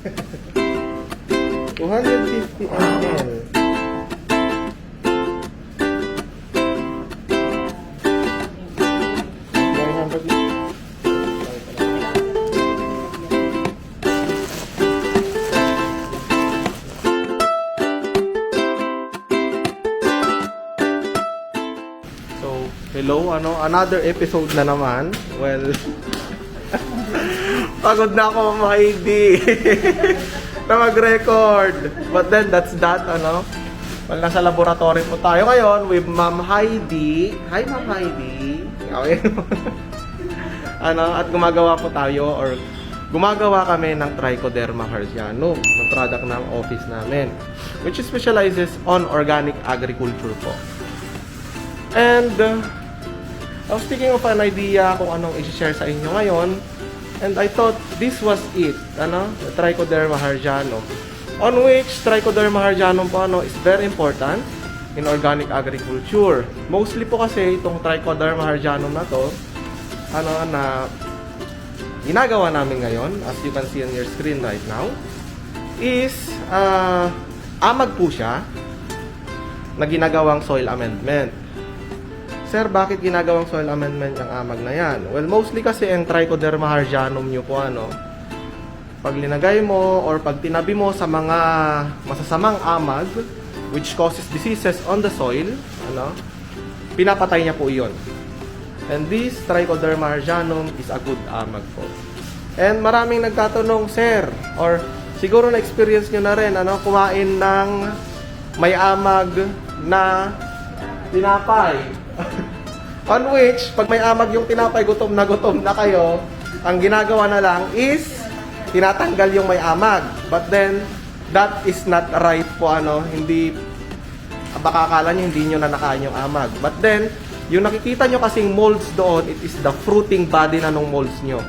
250 ml. Hello, another episode na naman. Well, pagod na ako, Ma'am Heidi, na mag-record. But then, that's that, Well, nasa laboratory po tayo ngayon with Ma'am Heidi. Hi, Ma'am Heidi. Okay. At gumagawa po tayo, or gumagawa kami ng Trichoderma harzianum, na product ng office namin, which specializes on organic agriculture po. And, I was thinking of an idea kung anong i-share sa inyo ngayon. And I thought this was it, the Trichoderma harzianum. On which Trichoderma harzianum po is very important in organic agriculture. Mostly po kasi itong Trichoderma harzianum na to, na ginagawa namin ngayon, as you can see on your screen right now, is amag po siya na ginagawang soil amendment. Sir, bakit ginagawang soil amendment yung amag na yan? Well, mostly kasi ang Trichoderma harzianum nyo po, pag linagay mo or pag tinabi mo sa mga masasamang amag, which causes diseases on the soil, pinapatay niya po iyon. And this Trichoderma harzianum is a good amag po. And maraming nagtatanong, sir, or siguro na-experience nyo na rin, kumain ng may amag na tinapay. On which, pag may amag yung tinapay, gutom na kayo, ang ginagawa na lang is tinatanggal yung may amag. But then, that is not right po, hindi, baka akala nyo hindi nyo na nakain yung amag. But then, yung nakikita nyo kasing molds doon, it is the fruiting body na nung molds nyo.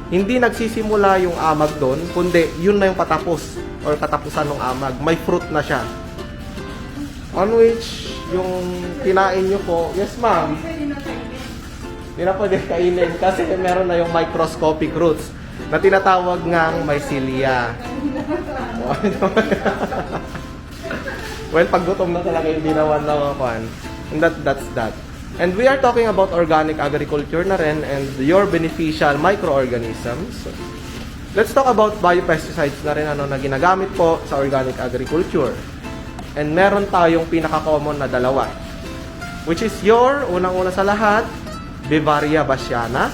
Hindi nagsisimula yung amag doon, kundi yun na yung patapos or katapusan ng amag. May fruit na siya. On which, yung kinain nyo po, yes ma'am, hindi na pwede kainin kasi meron na yung microscopic roots na tinatawag ngang mycelia. Well, pag gutom na talaga hindi naman nakakuan. And that's that. And we are talking about organic agriculture na rin and your beneficial microorganisms. Let's talk about biopesticides na rin na ginagamit po sa organic agriculture. And meron tayong pinaka-common na dalawa, which is your, unang-una sa lahat, Bevaria bassiana.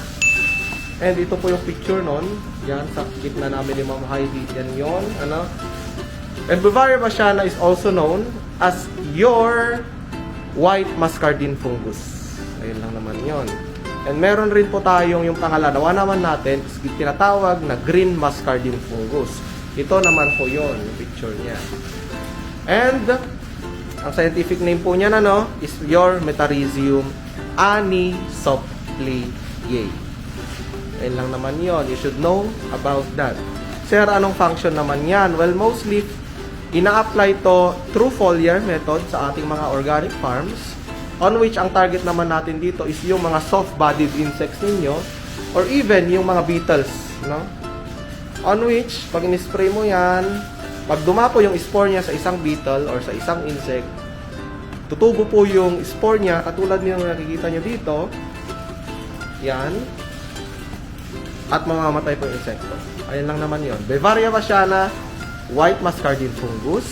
And ito po yung picture nun. Yan, sa gitna namin ni Ma'am Heidi. Yan yun, And Bevaria bassiana is also known as your white muscardine fungus. Ayun lang naman yun. And meron rin po tayong yung pangalawa naman natin, is tinatawag na green muscardine fungus. Ito naman po yun, yung picture niya. And, ang scientific name po niya is your Metarhizium anisopliae. Ayun lang naman yon. You should know about that. Sir, anong function naman yan? Well, mostly, ina-apply to through foliar method sa ating mga organic farms, on which ang target naman natin dito is yung mga soft-bodied insects ninyo, or even yung mga beetles, On which, pag in-spray mo yan, pag dumapo yung spore niya sa isang beetle or sa isang insect, tutubo po yung spore niya, katulad niyo nakikita niyo dito, yan, at mamamatay po yung insekto. Ayun lang naman yon. Bevaria bassiana, white muscardine fungus,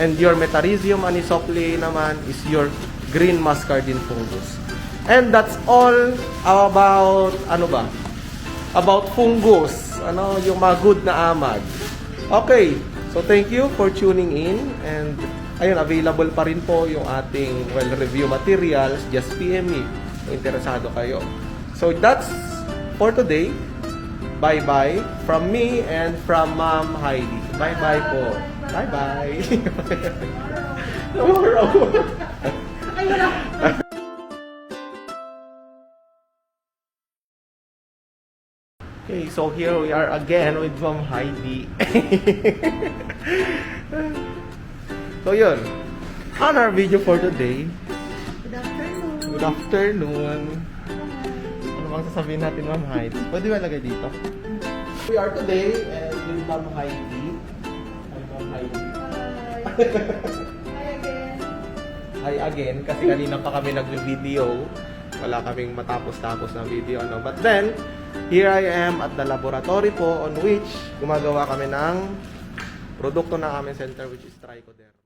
and your Metarhizium anisopliae naman is your green muscardine fungus. And that's all about, about fungus, yung mga good na amag. Okay. So, thank you for tuning in, and ayun, available pa rin po yung ating, review materials. Just PM me kung interesado kayo. So, that's for today. Bye-bye from me and from Ma'am Heidi. Bye-bye po. Bye-bye. Okay, so here we are again with Ma'am Heidi. So yun, on our video for today. Good afternoon. Good afternoon. Ano bang sasabihin natin, Ma'am Heidi? Pwede ba lagay dito? We are today with Ma'am Heidi. Hi, Ma'am Heidi. Hi again. Hi again, kasi kanina pa kami nag-video. Wala kaming matapos-tapos na video. No? But then, here I am at the laboratory po on which gumagawa kami ng produkto ng aming center which is Trichoderma.